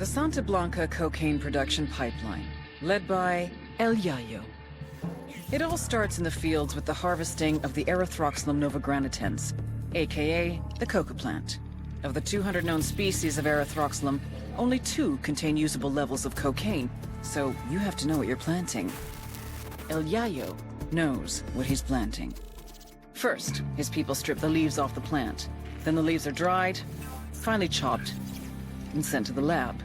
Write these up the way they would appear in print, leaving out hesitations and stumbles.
The Santa Blanca cocaine production pipeline, led by El Yayo. It all starts in the fields with the harvesting of the Erythroxylum novogranitens, aka the coca plant. Of the 200 known species of Erythroxylum, only 2 contain usable levels of cocaine, so you have to know what you're planting. El Yayo knows what he's planting. First, his people strip the leaves off the plant. Then the leaves are dried, finally chopped, and sent to the lab.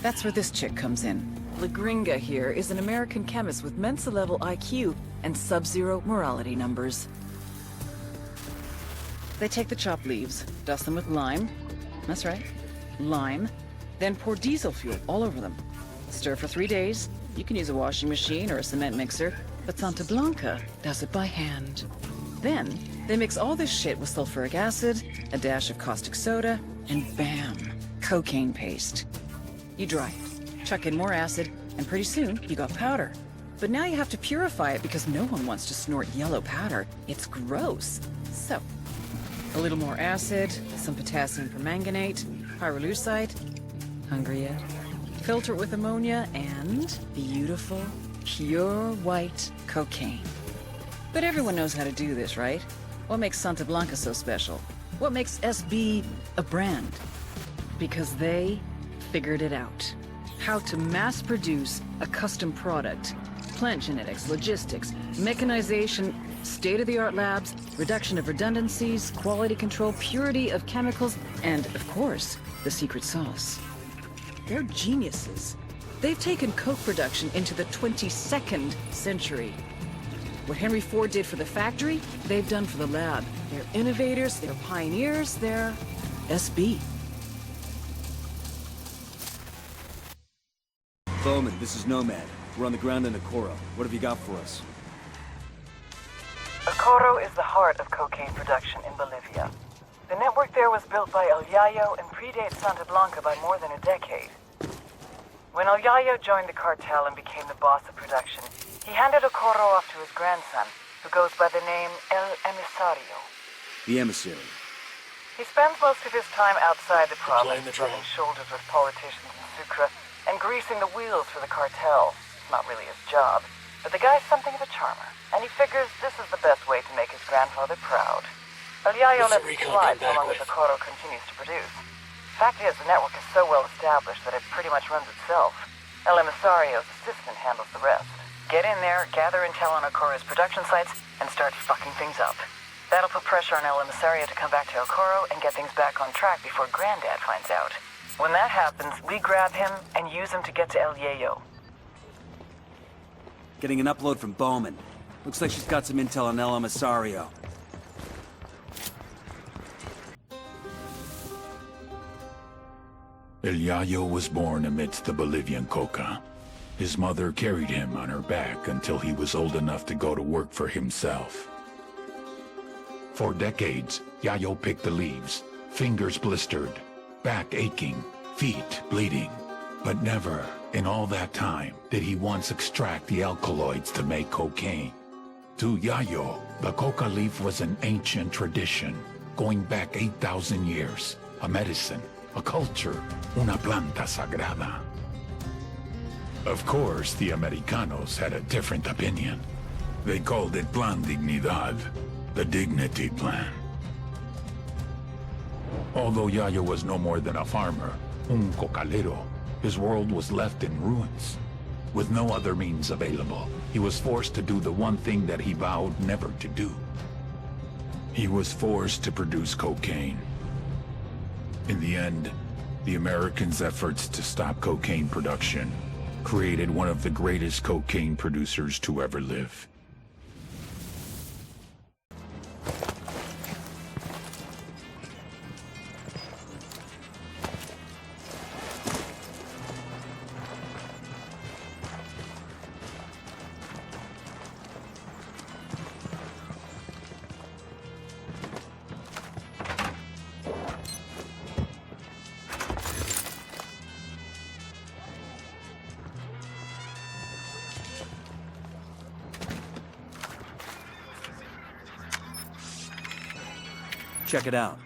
That's where this chick comes in. La Gringa here is an American chemist with Mensa-level IQ and sub-zero morality numbers. They take the chopped leaves, dust them with lime. That's right, lime. Then pour diesel fuel all over them. Stir for 3 days. You can use a washing machine or a cement mixer, but Santa Blanca does it by hand. Then, they mix all this shit with sulfuric acid, a dash of caustic soda, and bam, cocaine paste. You dry it, chuck in more acid, and pretty soon, you got powder. But now you have to purify it because no one wants to snort yellow powder. It's gross. So, a little more acid, some potassium permanganate, pyrolusite. Hungry yet? Filter it with ammonia and beautiful, pure white cocaine. But everyone knows how to do this, right? What makes Santa Blanca so special? What makes SB a brand? Because they figured it out. How to mass produce a custom product. Plant genetics, logistics, mechanization, state-of-the-art labs, reduction of redundancies, quality control, purity of chemicals, and, of course, the secret sauce. They're geniuses. They've taken coke production into the 22nd century. What Henry Ford did for the factory, they've done for the lab. They're innovators, they're pioneers, they're SB. Bowman, this is Nomad. We're on the ground in Okoro. What have you got for us? Okoro is the heart of cocaine production in Bolivia. The network there was built by El Yayo and predates Santa Blanca by more than a decade. When El Yayo joined the cartel and became the boss of production, he handed Okoro off to his grandson, who goes by the name El Emisario. The emissary. He spends most of his time outside the province, rubbing shoulders with politicians in Sucre and greasing the wheels for the cartel. Not really his job, but the guy's something of a charmer, and he figures this is the best way to make his grandfather proud. El Yayo lets it slide so long as Okoro continues to produce. Fact is, the network is so well established that it pretty much runs itself. El Emisario's assistant handles the rest. Get in there, gather intel on Okoro's production sites, and start fucking things up. That'll put pressure on El Emisario to come back to Okoro and get things back on track before Granddad finds out. When that happens, we grab him and use him to get to El Yayo. Getting an upload from Bowman. Looks like she's got some intel on El Emisario. El Yayo was born amidst the Bolivian coca. His mother carried him on her back until he was old enough to go to work for himself. For decades, Yayo picked the leaves, fingers blistered, back aching, feet bleeding. But never, in all that time, did he once extract the alkaloids to make cocaine. To Yayo, the coca leaf was an ancient tradition, going back 8,000 years, a medicine, a culture, una planta sagrada. Of course, the Americanos had a different opinion. They called it Plan Dignidad, the dignity plan. Although Yayo was no more than a farmer, un cocalero, his world was left in ruins. With no other means available, he was forced to do the one thing that he vowed never to do. He was forced to produce cocaine. In the end, the Americans' efforts to stop cocaine production created one of the greatest cocaine producers to ever live. Check it out.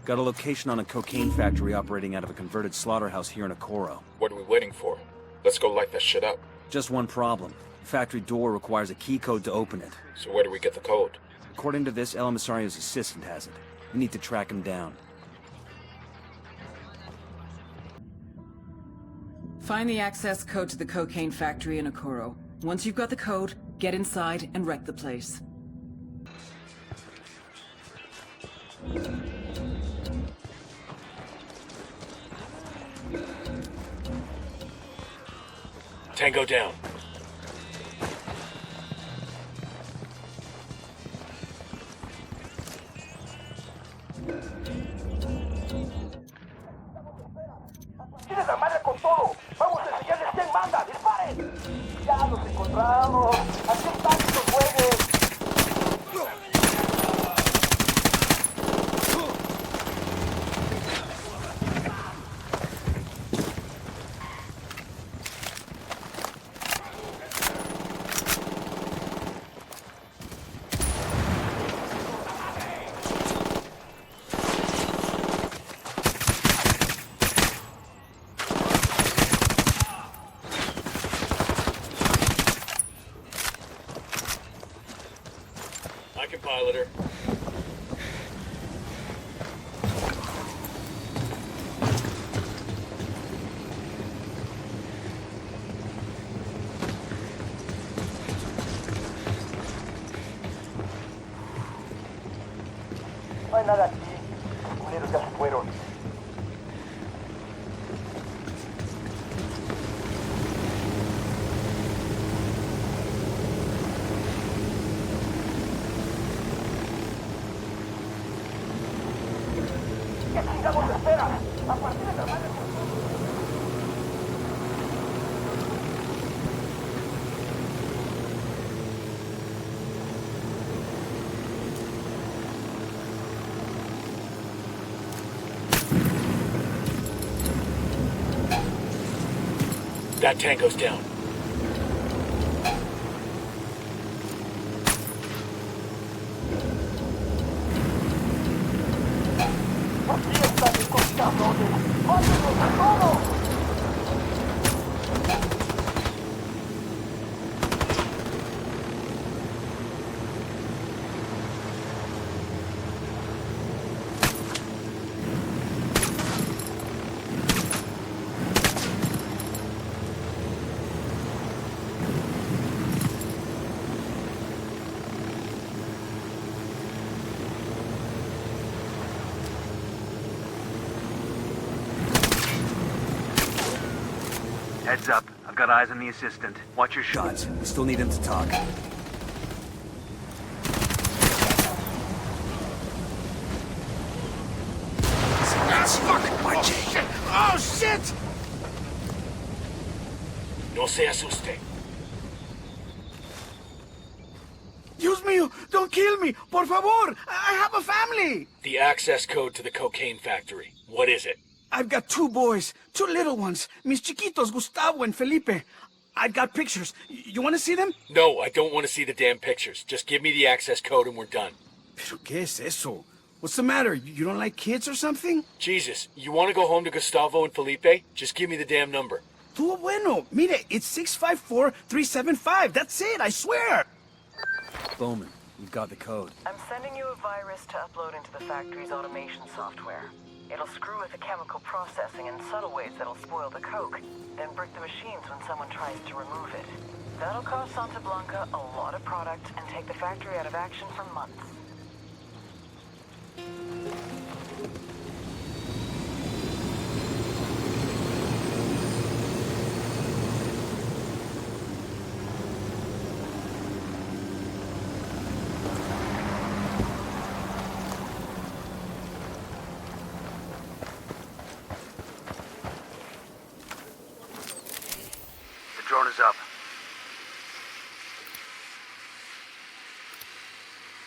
Got a location on a cocaine factory operating out of a converted slaughterhouse here in Okoro. What are we waiting for? Let's go light that shit up. Just one problem. The factory door requires a key code to open it. So where do we get the code? According to this, El Emisario's assistant has it. We need to track him down. Find the access code to the cocaine factory in Okoro. Once you've got the code, get inside and wreck the place. Tango down. ¡Tienes la madre con todo! ¡Vamos a enseñarles quién manda! ¡Disparen! ¡Ya los encontramos! ¡Aquí están estos juegues! I can pilot her. No hay nada aquí. Los culeros ya se fueron. ¿Qué chingados esperas? A partir de la madre... That tango's down. Aquí están estos cabrones. ¡Mátenlos a todos! Heads up. I've got eyes on the assistant. Watch your shots. We still need him to talk. Oh, shit! No se asuste. Dios mío, don't kill me! Por favor! I have a family! The access code to the cocaine factory. What is it? I've got two boys, two little ones, mis chiquitos, Gustavo and Felipe. I've got pictures. You want to see them? No, I don't want to see the damn pictures. Just give me the access code and we're done. Pero ¿qué es eso? What's the matter? You don't like kids or something? Jesus, you want to go home to Gustavo and Felipe? Just give me the damn number. Todo bueno. Mire, it's 654-375. That's it, I swear. Bowman, we've got the code. I'm sending you a virus to upload into the factory's automation software. It'll screw with the chemical processing in subtle ways that'll spoil the coke, then brick the machines when someone tries to remove it. That'll cost Santa Blanca a lot of product and take the factory out of action for months. The drone is up.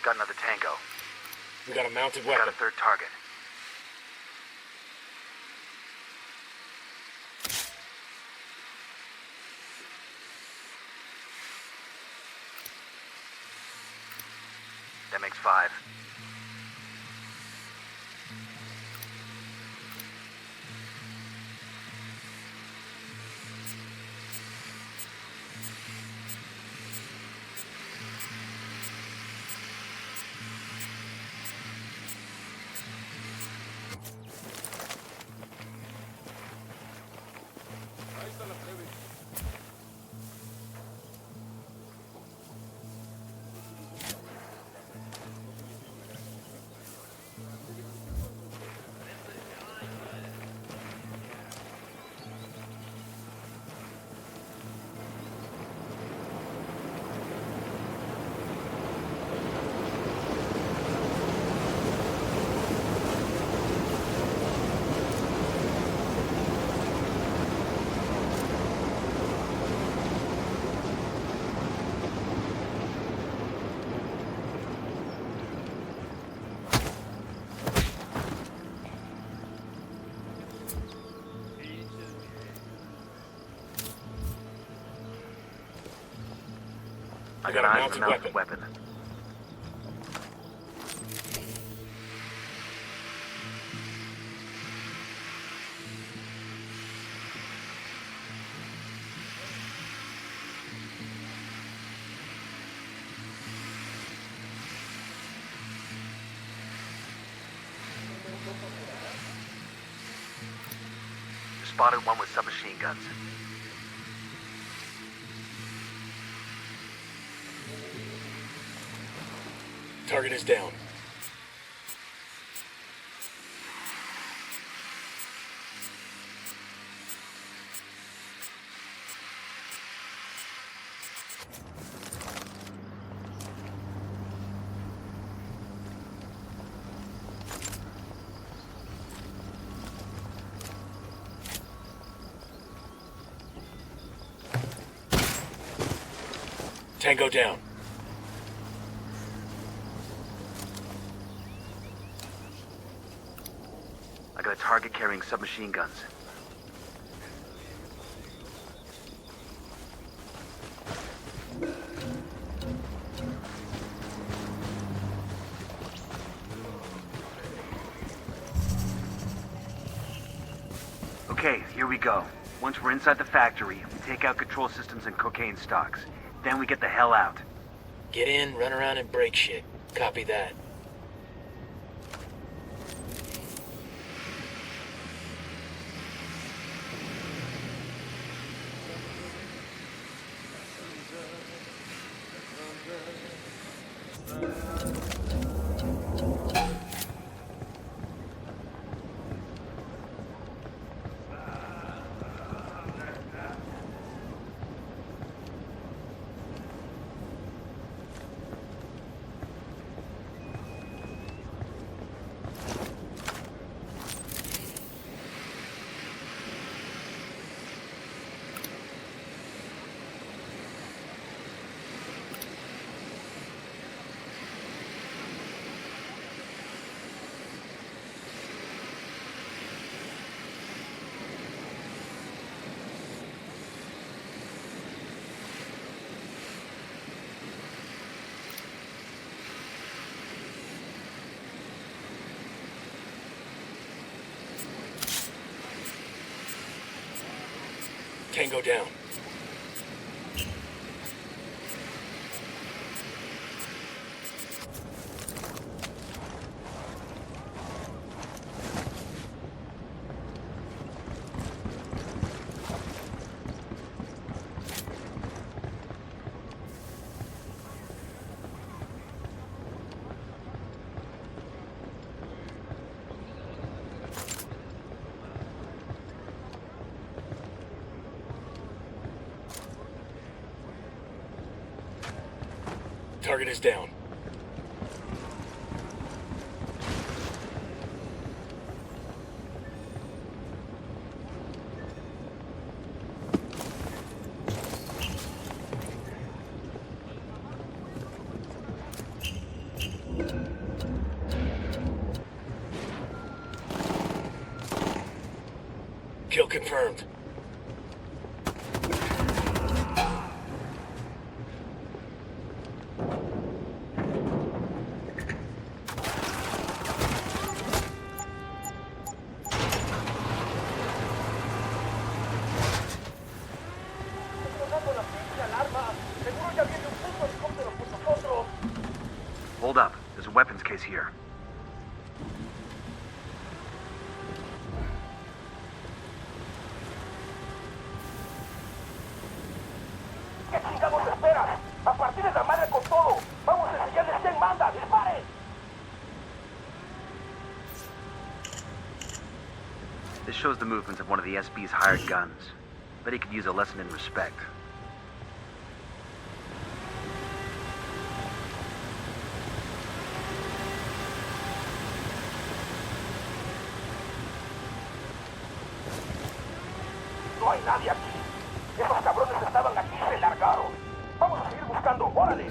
Got another tango. We got a mounted Got weapon. a third target. That makes 5. I got eyes on the mounted weapon. Spotted one with submachine guns. Target is down. Tango down. I got a target carrying submachine guns. Okay, here we go. Once we're inside the factory, we take out control systems and cocaine stocks. Then we get the hell out. Get in, run around, and break shit. Copy that. Tango down. Target is down. Kill confirmed. Hold up. There's a weapons case here. ¿Qué chingados esperas? A partir de la madre con todo. Vamos a enseñarles quién manda. ¡Disparen! This shows the movements of one of the SB's hired guns. Bet he could use a lesson in respect. No hay nadie aquí. Esos cabrones estaban aquí y se largaron. Vamos a seguir buscando. ¡Órale!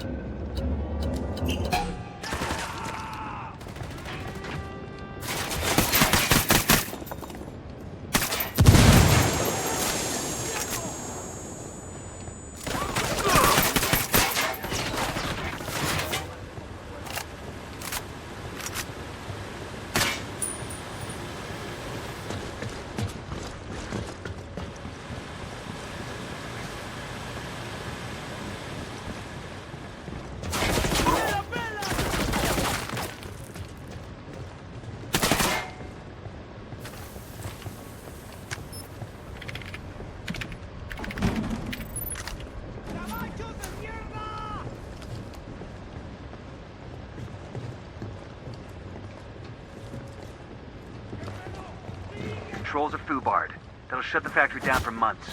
controls are foobarred. That'll shut the factory down for months.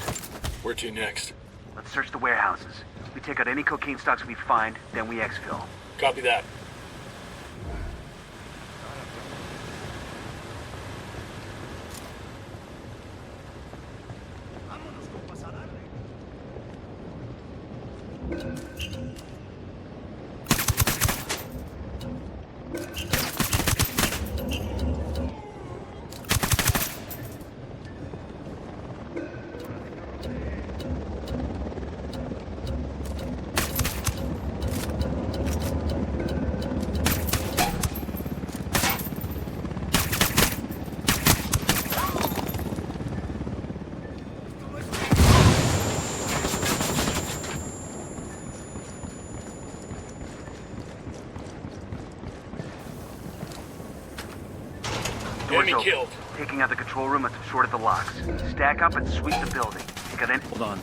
Where to next? Let's search the warehouses. We take out any cocaine stocks we find, then we exfil. Copy that. Doors Enemy open. killed. Taking out the control room must have shorted the locks. Stack up and sweep the building. Take out any... Hold on.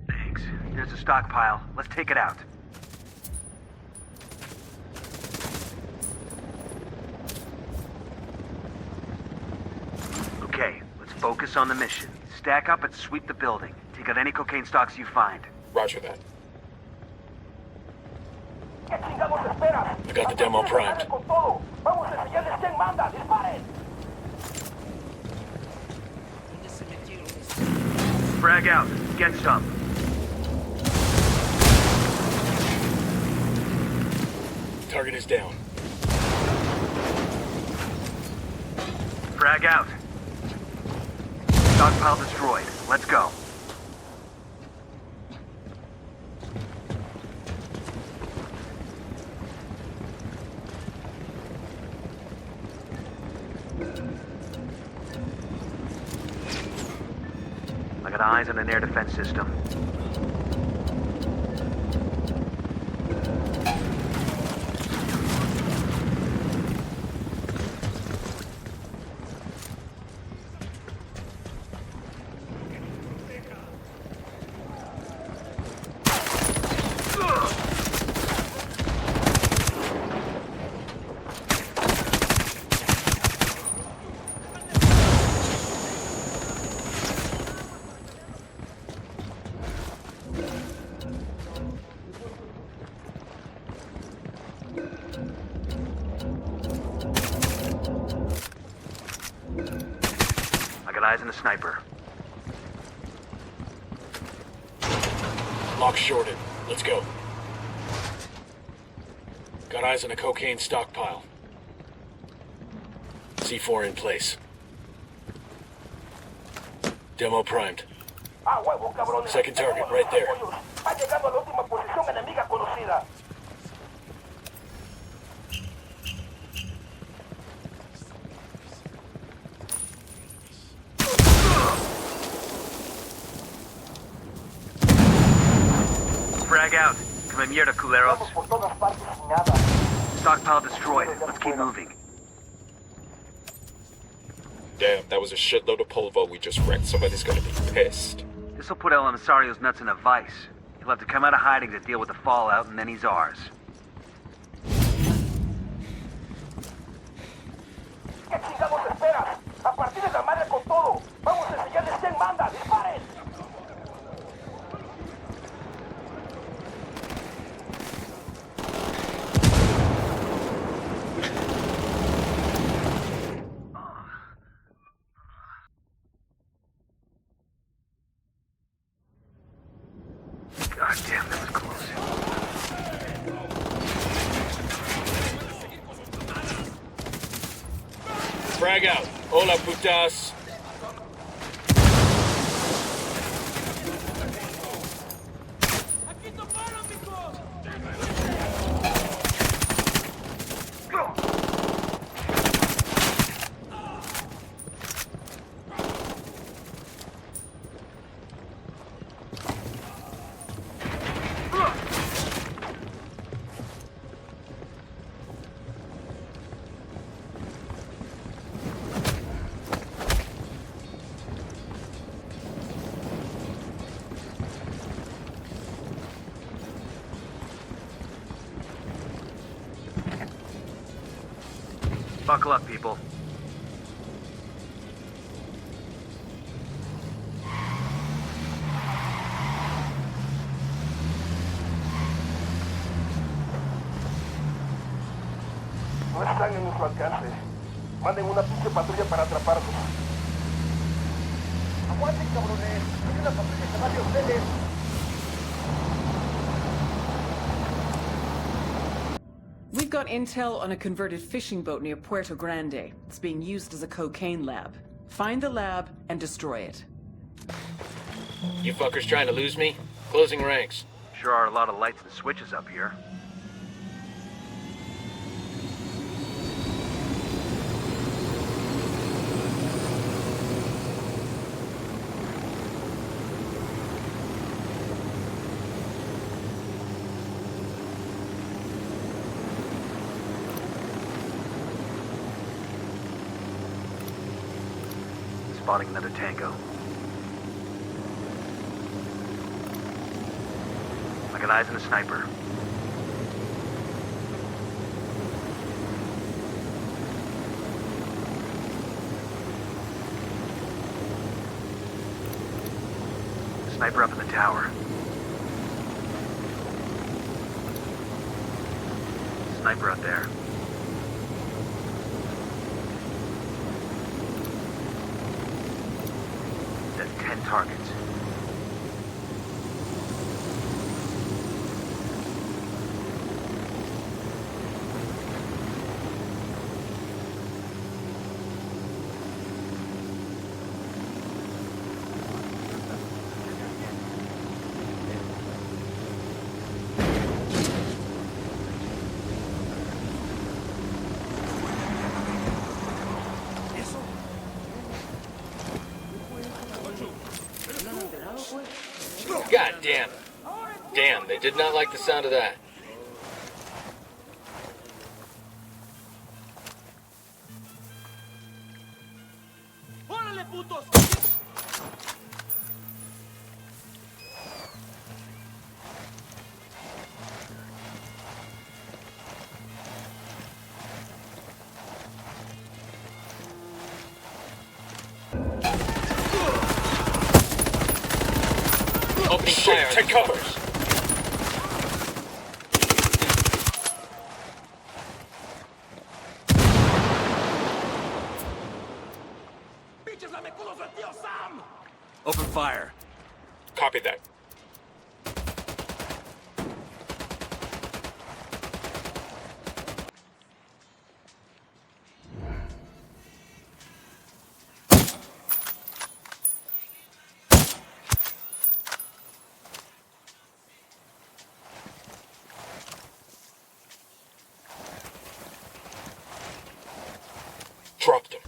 Thanks. There's a stockpile. Let's take it out. Okay, let's focus on the mission. Stack up and sweep the building. Take out any cocaine stocks you find. Roger that. ¿Qué chingados esperas? I got the demo primed. Con todo. Vamos a enseñarles quién manda. ¡Disparen! Frag out. Get some. Target is down. Frag out. Stockpile destroyed. Let's go. I got eyes on an air defense system. I got eyes on a sniper. Lock shorted. Let's go. Got eyes on a cocaine stockpile. C4 in place. Demo primed. ¡Ah, huevo, cabrones! Second target, right there. Ha llegado a la última posición enemiga conocida. Frag out. Come mierda, culeros. Vamos por todas partes sin nada. Stockpile destroyed. Let's keep moving. Damn, that was a shitload of pulver we just wrecked. Somebody's gonna be pissed. This'll put El Emisario's nuts in a vice. He'll have to come out of hiding to deal with the fallout, and then he's ours. ¿Qué chingados esperas? A partir de la madre con todo. Vamos a enseñarles quién manda. ¡Disparen! God damn, that was close. Frag out. Hola, putas. Buckle up, people. No están en nuestro alcance. Manden una pinche patrulla para atraparlos. Aguanten, cabrones. Hay una patrulla que va de ustedes. We've got intel on a converted fishing boat near Puerto Grande. It's being used as a cocaine lab. Find the lab and destroy it. You fuckers trying to lose me? Closing ranks. Sure are a lot of lights and switches up here. Spotting another tango. I got eyes on a sniper. Sniper up in the tower. Sniper out there. That's 10 targets. God damn. Damn, they did not like the sound of that. ¡Órale, putos! Opening fire. Take cover. ¡Pinches lamecudos del tío Sam! Open fire. Copy that. Dropped him.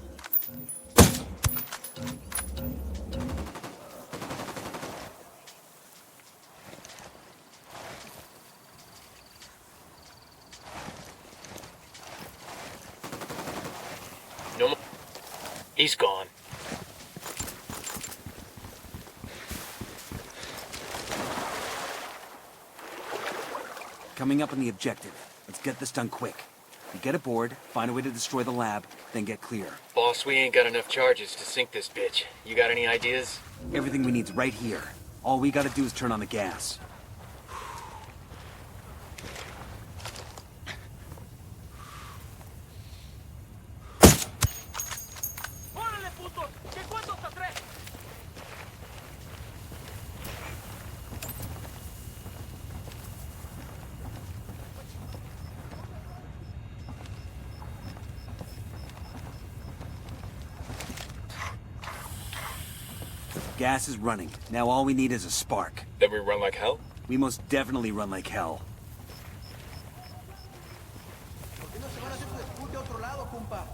No more. He's gone. Coming up on the objective. Let's get this done quick. We get aboard, find a way to destroy the lab, then get clear. Boss, we ain't got enough charges to sink this bitch. You got any ideas? Everything we need's right here. All we gotta do is turn on the gas. ¡Órale, putos! ¿Qué cuento hasta tres? Gas is running. Now all we need is a spark. Then we run like hell? We most definitely run like hell. ¿Por qué no se van a hacer su disculpe a otro lado, compa?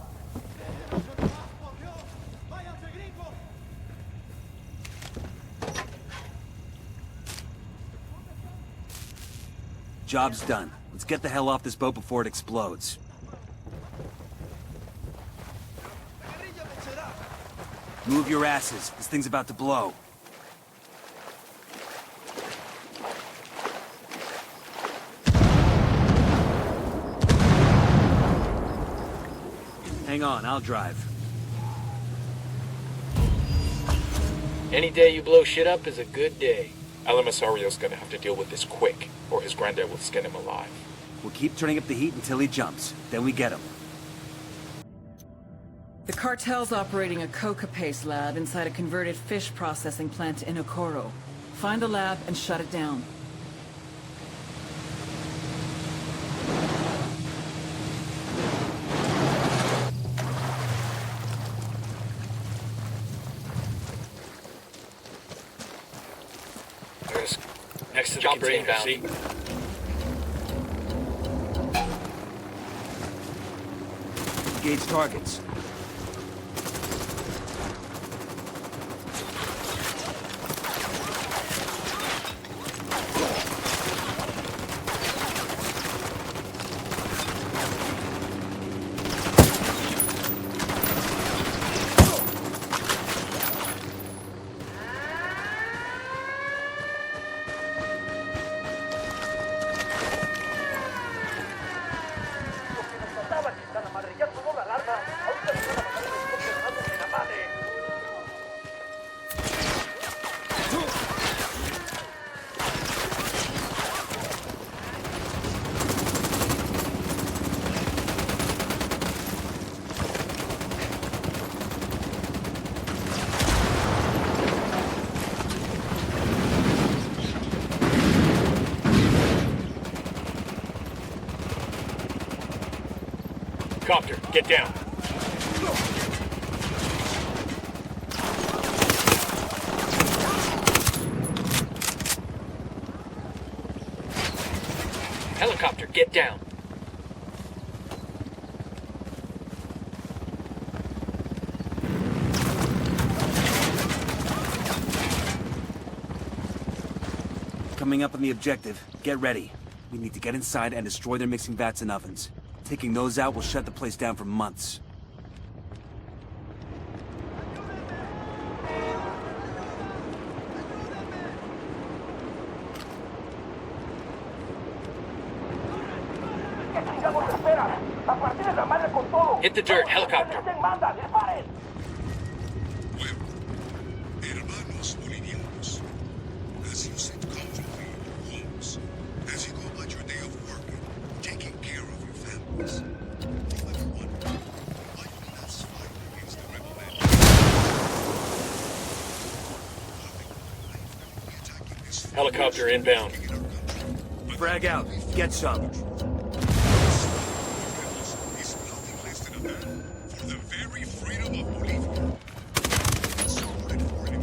Job's done. Let's get the hell off this boat before it explodes. Move your asses. This thing's about to blow. Hang on, I'll drive. Any day you blow shit up is a good day. El Emisario's gonna have to deal with this quick, or his granddad will skin him alive. We'll keep turning up the heat until he jumps. Then we get him. The cartel's operating a coca paste lab inside a converted fish processing plant in Okoro. Find the lab and shut it down. There's next to the Chopper container, inbound. see? Engage targets. Copter, get down. Helicopter, get down. Coming up on the objective. Get ready. We need to get inside and destroy their mixing vats and ovens. Taking those out will shut the place down for months. Hit the dirt, helicopter. Hermanos bolivianos, as you sit comfortably in your homes, as you go about your day of work, taking care of your families, you ever wonder why you must fight against the rebel men? Attacking this Helicopter inbound. Frag out. Get some. is nothing less than a battle for the very freedom of Bolivia. Supported for an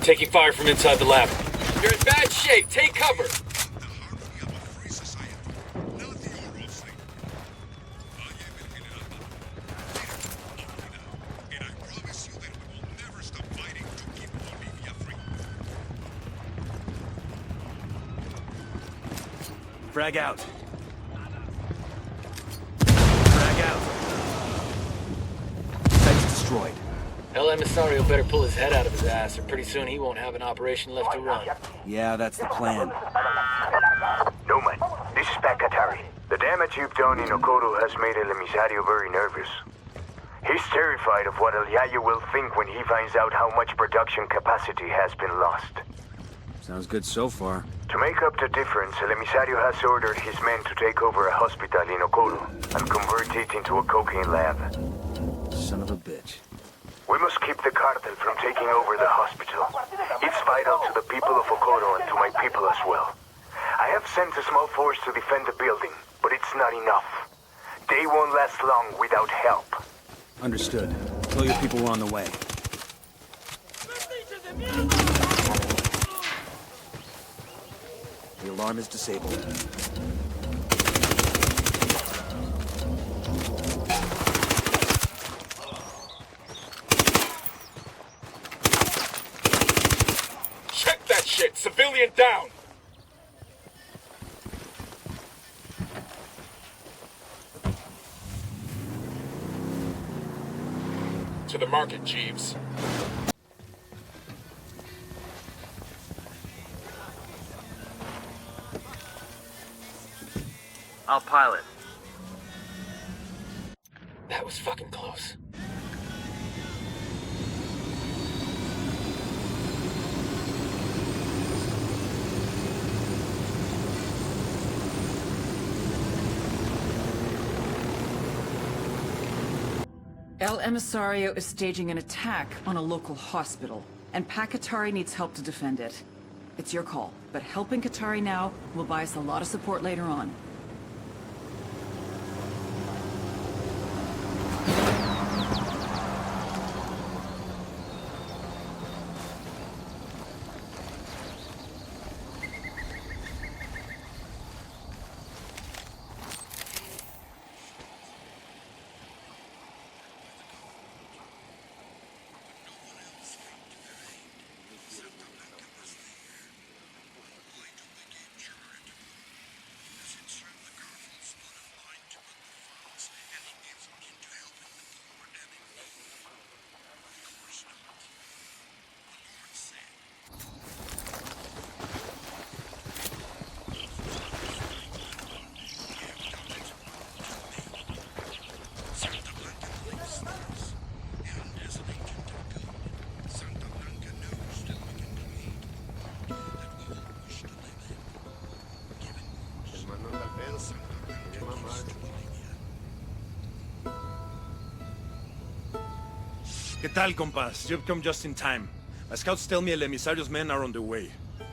Taking fire from inside the lab. You're in bad shape. Take cover. the harmony of a free society, not the oral thing. I am el General and I promise you that we will never stop fighting to keep Bolivia free. Frag out. Frag out. Site's destroyed. El Emisario better pull his head out of his ass, or pretty soon he won't have an operation left to run. Yeah, that's the plan. Newman, this is Pakatari. The damage you've done in Okoro has made El Emisario very nervous. He's terrified of what El Yayo will think when he finds out how much production capacity has been lost. Sounds good so far. To make up the difference, El Emisario has ordered his men to take over a hospital in Okoro and convert it into a cocaine lab. Son of a bitch. We must keep the cartel from taking over the hospital. It's vital to the people of Okoro and to my people as well. I have sent a small force to defend the building, but it's not enough. They won't last long without help. Understood. Tell your people we're on the way. The alarm is disabled. Check that shit! Civilian down! To the market, Jeeves. I'll pilot. That was fucking close. El Emisario is staging an attack on a local hospital, and Katari needs help to defend it. It's your call, but helping Katari now will buy us a lot of support later on. ¿Qué tal, compas? You've come just in time. My scouts tell me El Emisario's men are on the way.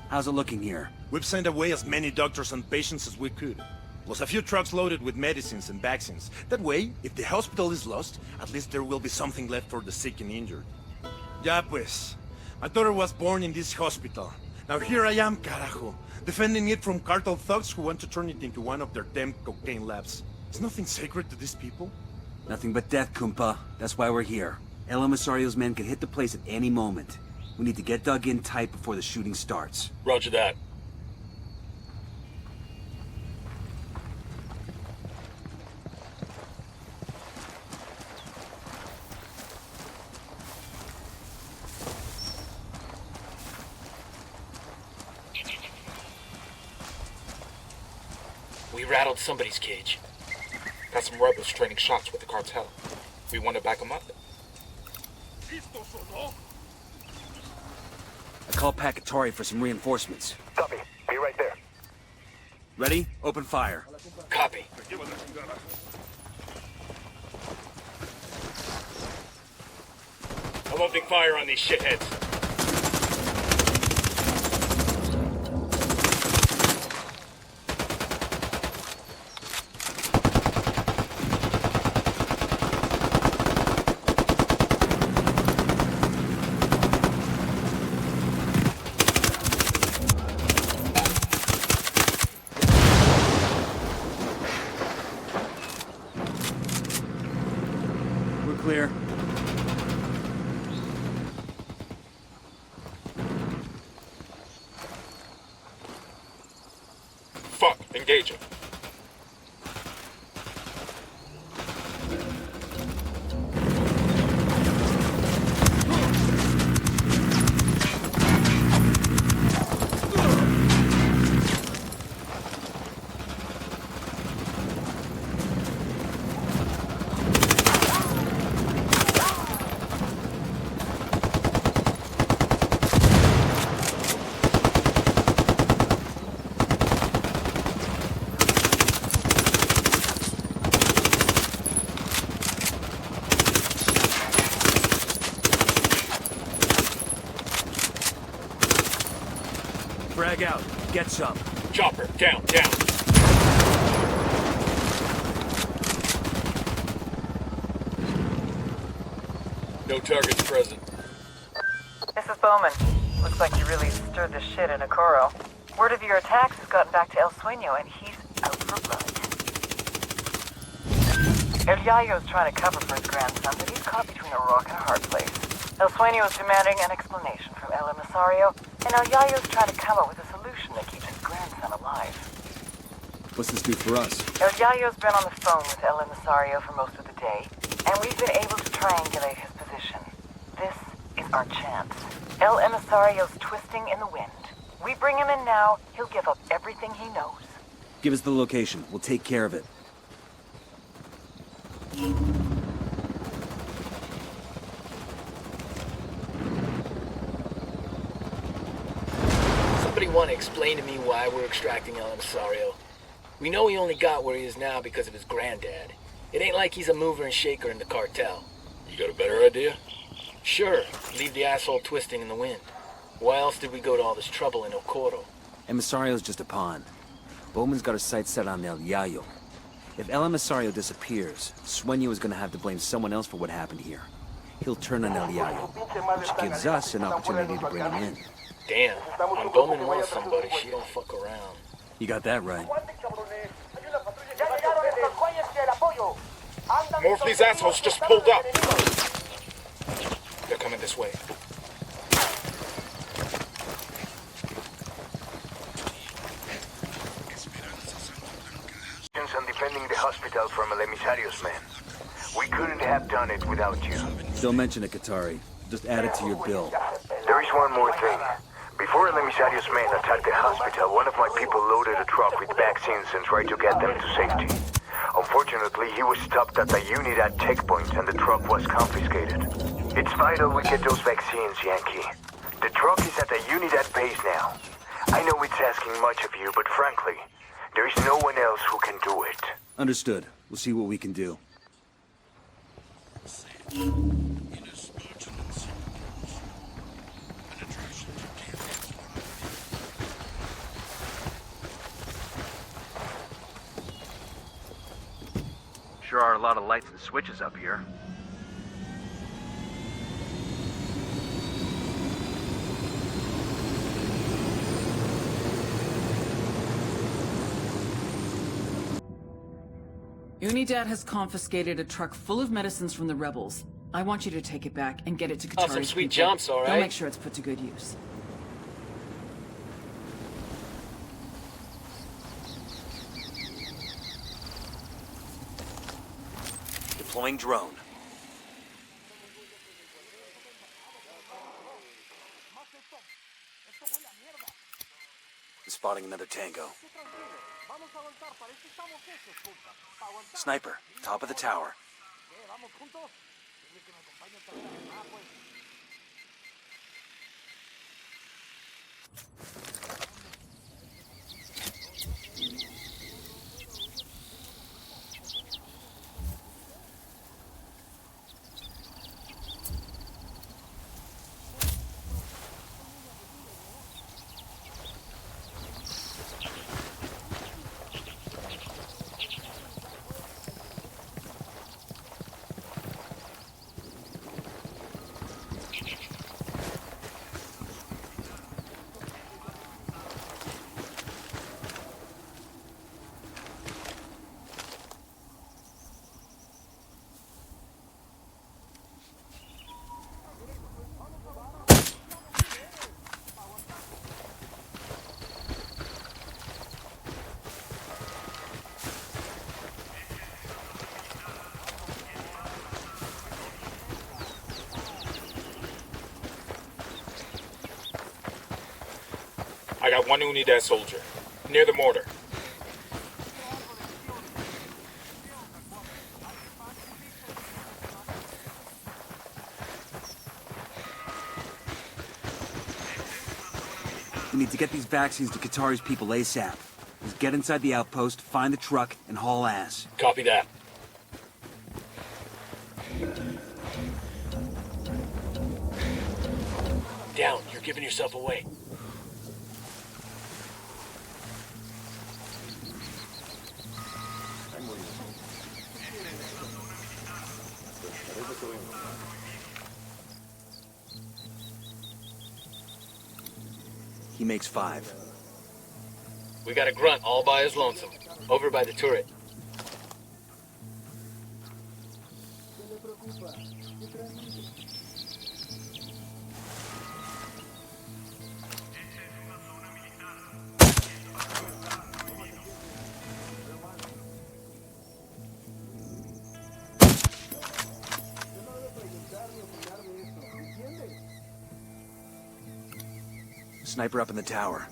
How's it looking here? We've sent away as many doctors and patients as we could. Plus a few trucks loaded with medicines and vaccines. That way, if the hospital is lost, at least there will be something left for the sick and injured. Ya pues. My daughter was born in this hospital. Now here I am, carajo. Defending it from cartel thugs who want to turn it into one of their damn cocaine labs. Is nothing sacred to these people? Nothing but death, Kumpa. That's why we're here. El Emisario's men can hit the place at any moment. We need to get dug in tight before the shooting starts. Roger that. We rattled somebody's cage. Got some rebels training shots with the cartel. We want to back them up. I call Katari for some reinforcements. Copy. Be right there. Ready? Open fire. Copy. I'm opening fire on these shitheads. Clear. Fuck, engage him. Frag out. Get some. Chopper, down, down. No targets present. This is Bowman. Looks like you really stirred the shit in Okoro. Word of your attacks has gotten back to El Sueño, and he's out for blood. El Yayo's trying to cover for his grandson, but he's caught between a rock and a hard place. El Sueño is demanding an explanation from El Emisario, and El Yayo's trying to come up with a solution that keeps his grandson alive. What's this do for us? El Yayo's been on the phone with El Emisario for most of the day, and we've been able to triangulate his position. our chance. El Emisario's twisting in the wind. We bring him in now, he'll give up everything he knows. Give us the location. We'll take care of it. Somebody want to explain to me why we're extracting El Emisario? We know he only got where he is now because of his granddad. It ain't like he's a mover and shaker in the cartel. You got a better idea? Sure, leave the asshole twisting in the wind. Why else did we go to all this trouble in El Coro? Emisario's just a pawn. Bowman's got his sights set on El Yayo. If El Emisario disappears, Sueño is gonna have to blame someone else for what happened here. He'll turn on El Yayo, which gives us an opportunity to bring him in. Damn, when Bowman wants somebody, she don't fuck around. You got that right. More of these assholes just pulled up. They're coming this way. And defending the hospital from El Emisario's men. We couldn't have done it without you. Don't mention it, Qatari. Just add it to your bill. There is one more thing. Before El Emisario's men attacked the hospital, one of my people loaded a truck with vaccines and tried to get them to safety. Unfortunately, he was stopped at the Unidad checkpoint and the truck was confiscated. It's vital we get those vaccines, Yankee. The truck is at the Unidad base now. I know it's asking much of you, but frankly, there is no one else who can do it. Understood. We'll see what we can do. Sure are a lot of lights and switches up here. Unidad has confiscated a truck full of medicines from the rebels. I want you to take it back and get it to Qatari's Oh, some sweet people. jumps, all right. They'll make sure it's put to good use. Deploying drone. Spotting another tango. Sniper, top of the tower. I got one Unidad soldier, near the mortar. We need to get these vaccines to Qatari's people ASAP. Let's get inside the outpost, find the truck, and haul ass. Copy that. Down, you're giving yourself away. He makes 5. We got a grunt all by his lonesome, over by the turret. Sniper up in the tower.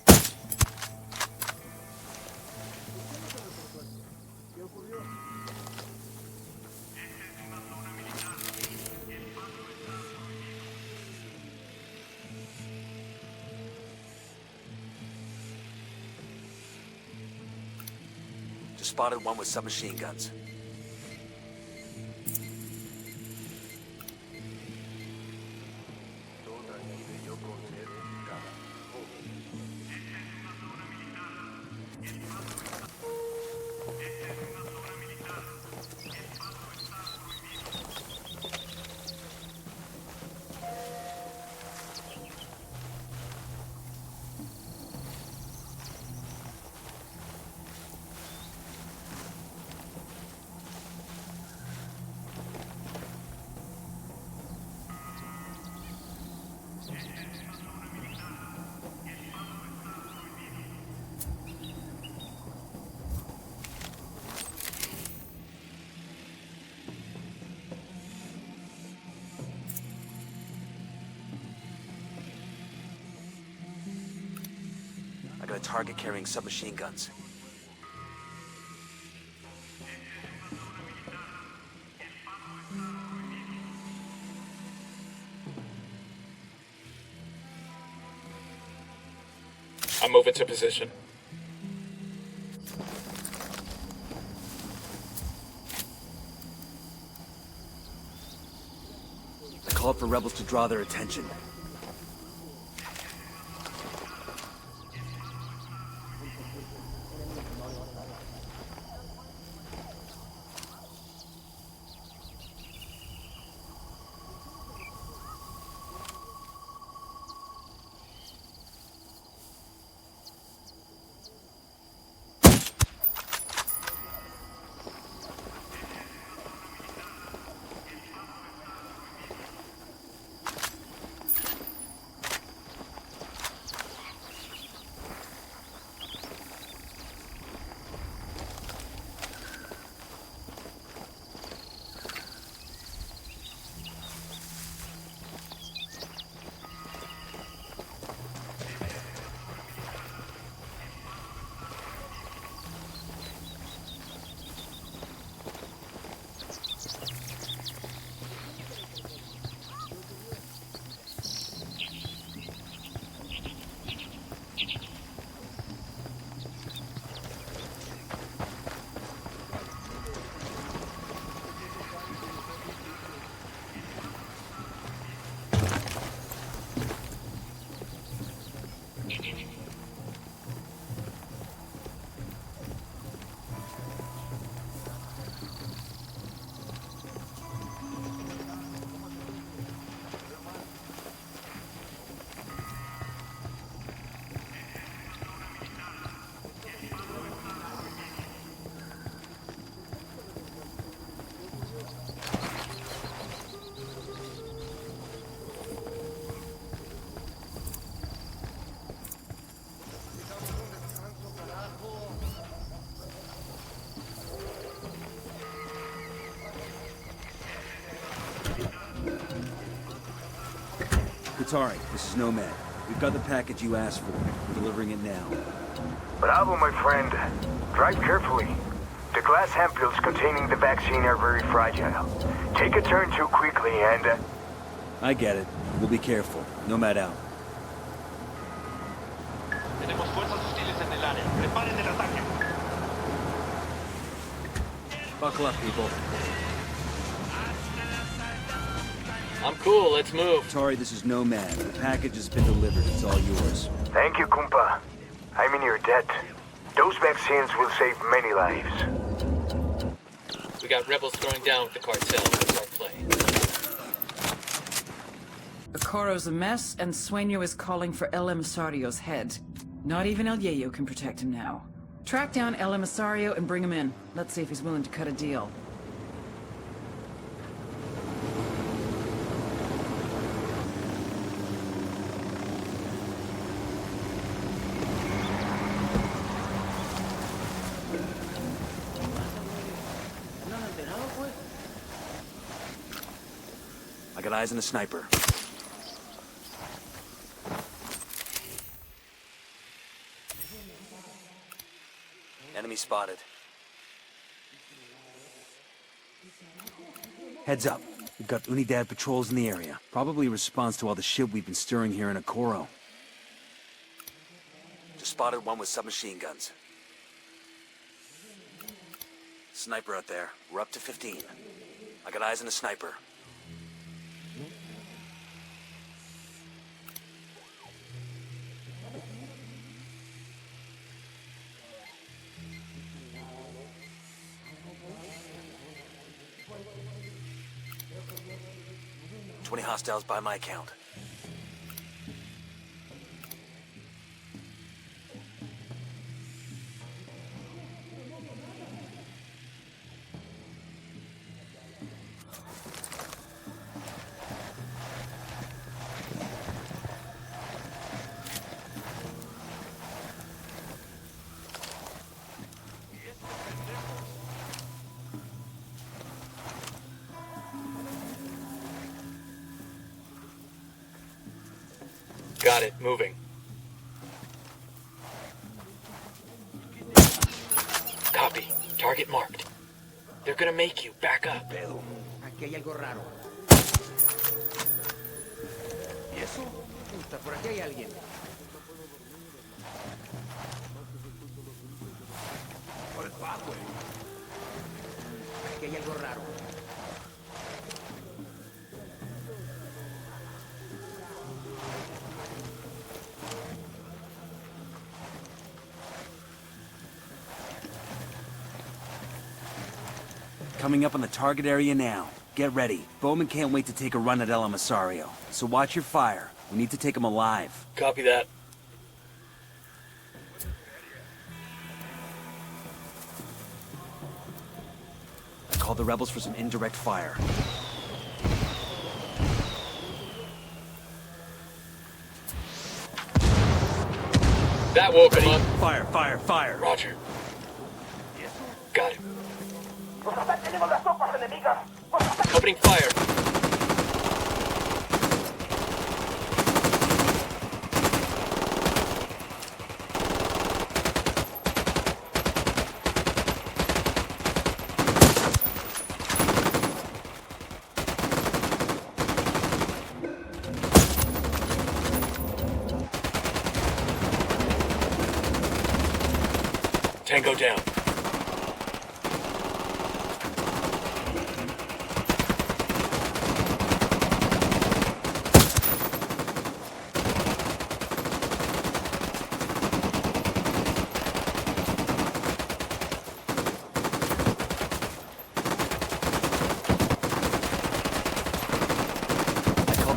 Just spotted one with submachine guns. I got a target carrying submachine guns. I'm moving to position. I called for rebels to draw their attention. Atari, this is Nomad. We've got the package you asked for. We're delivering it now. Bravo, my friend. Drive carefully. The glass ampoules containing the vaccine are very fragile. Take a turn too quickly and... I get it. We'll be careful. Nomad out. Tenemos fuerzas hostiles en el área. Preparen el ataque. Buckle up, people. I'm cool, let's move. Atari, this is Nomad. The package has been delivered. It's all yours. Thank you, Kumpa. I'm in your debt. Those vaccines will save many lives. We got rebels throwing down with the cartel. That's our play. Ocoro's a mess, and Sueño is calling for El Emisario's head. Not even El Yayo can protect him now. Track down El Emisario and bring him in. Let's see if he's willing to cut a deal. I got eyes on a sniper. spotted. Heads up. We've got Unidad patrols in the area. Probably a response to all the shit we've been stirring here in Okoro. Just spotted one with submachine guns. Sniper out there. We're up to 15. I got eyes on a sniper. Hostiles by my count. Got it. Moving. Copy. Target marked. They're gonna make you. Back up. Aquí hay algo raro. ¿Y eso? Puta, por aquí hay alguien. Por el bajo. Aquí hay algo raro. Coming up on the target area now. Get ready. Bowman can't wait to take a run at El Emisario. So watch your fire. We need to take him alive. Copy that. I called the rebels for some indirect fire. That woke him up. Fire, fire, fire. Roger. Got him. Opening fire. Tango down.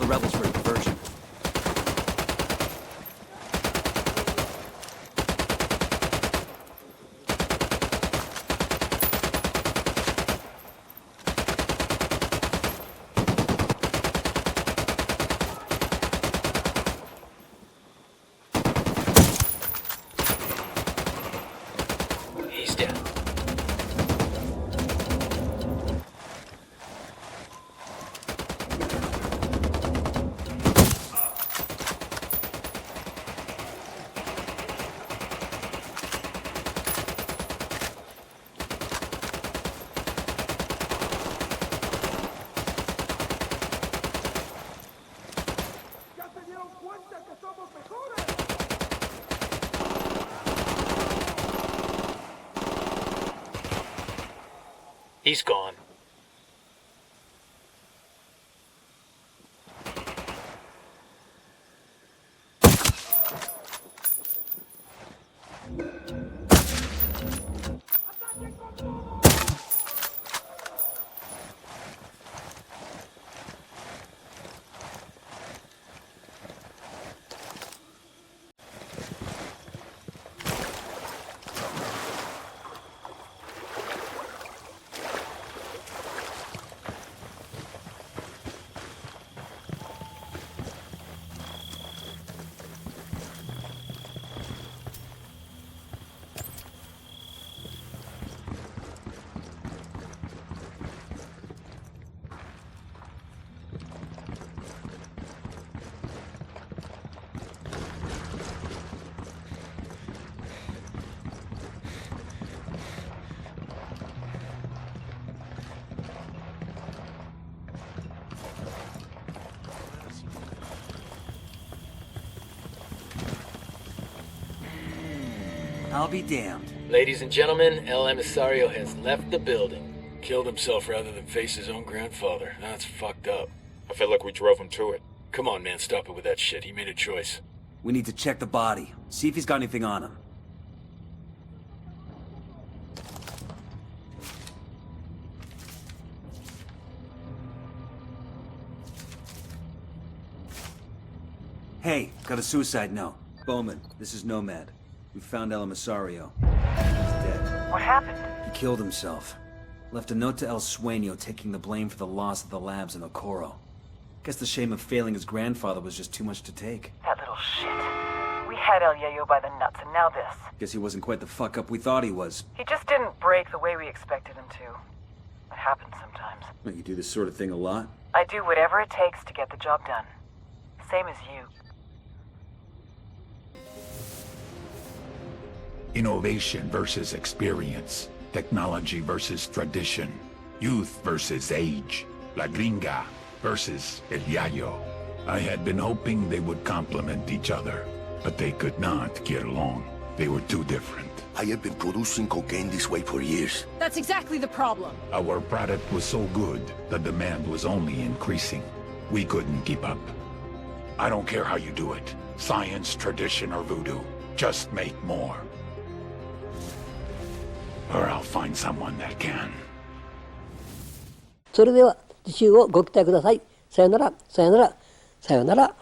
Rebels for a diversion. He's down. He's gone. I'll be damned. Ladies and gentlemen, El Emisario has left the building. Killed himself rather than face his own grandfather. That's fucked up. I feel like we drove him to it. Come on, man, stop it with that shit. He made a choice. We need to check the body. See if he's got anything on him. Hey, got a suicide note. Bowman, this is Nomad. We found El Emisario. He's dead. What happened? He killed himself. Left a note to El Sueño taking the blame for the loss of the labs in Okoro. Guess the shame of failing his grandfather was just too much to take. That little shit. We had El Yayo by the nuts, and now this. Guess he wasn't quite the fuck up we thought he was. He just didn't break the way we expected him to. It happens sometimes. You do this sort of thing a lot? I do whatever it takes to get the job done. Same as you. Innovation versus experience. Technology versus tradition. Youth versus age. La Gringa versus El Yayo. I had been hoping they would complement each other, but they could not get along. They were too different. I have been producing cocaine this way for years. That's exactly the problem. Our product was so good, the demand was only increasing. We couldn't keep up. I don't care how you do it. Science, tradition, or voodoo. Just make more. Or I'll find someone that can. それでは次週をご期待ください。さよなら、さよなら、さよなら。